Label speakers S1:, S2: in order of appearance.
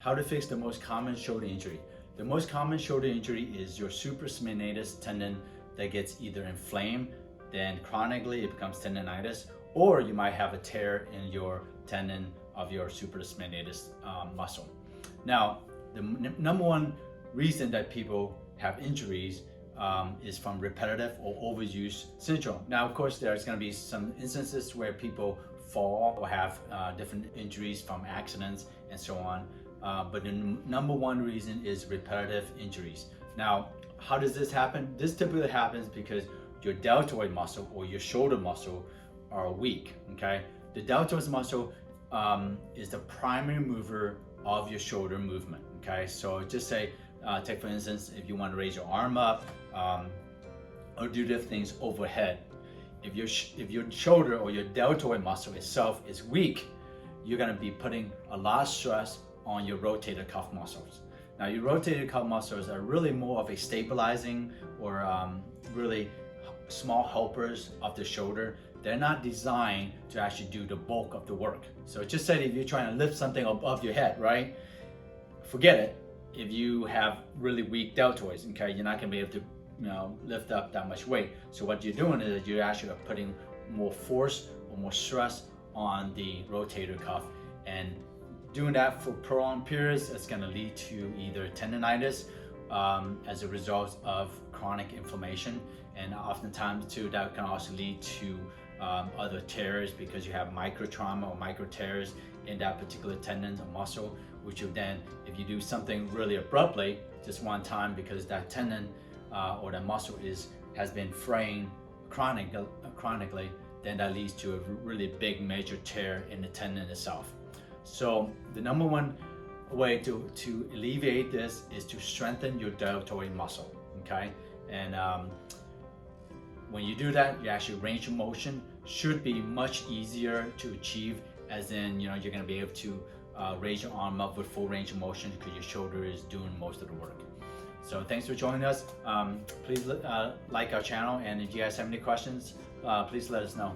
S1: How to fix the most common shoulder injury. The most common shoulder injury is your supraspinatus tendon that gets either inflamed, then chronically it becomes tendinitis, or you might have a tear in your tendon of your supraspinatus muscle. Now, the number one reason that people have injuries is from repetitive or overuse syndrome. Now, of course, there's going to be some instances where people fall or have different injuries from accidents and so on. But the number one reason is repetitive injuries. Now, how does this happen? This typically happens because your deltoid muscle or your shoulder muscle are weak, okay? The deltoid muscle is the primary mover of your shoulder movement, okay? So just say, take for instance, if you want to raise your arm up or do different things overhead. If your shoulder or your deltoid muscle itself is weak, you're gonna be putting a lot of stress on your rotator cuff muscles. Now, your rotator cuff muscles are really more of a stabilizing or really small helpers of the shoulder. They're not designed to actually do the bulk of the work. So just say if you're trying to lift something above your head, right? Forget it. If you have really weak deltoids, okay, you're not gonna be able to lift up that much weight. So what you're doing is you're actually putting more force or more stress on the rotator cuff, and doing that for prolonged periods, it's going to lead to either tendinitis as a result of chronic inflammation, and oftentimes too that can also lead to other tears because you have micro trauma or micro tears in that particular tendon or muscle, which will then, if you do something really abruptly, just one time, because that tendon or the muscle has been fraying chronically, then that leads to a really big major tear in the tendon itself. So the number one way to alleviate this is to strengthen your deltoid muscle, okay? And when you do that, you actually range of motion should be much easier to achieve, as in you're going to be able to raise your arm up with full range of motion because your shoulder is doing most of the work. So thanks for joining us. Please like our channel, and if you guys have any questions, please let us know.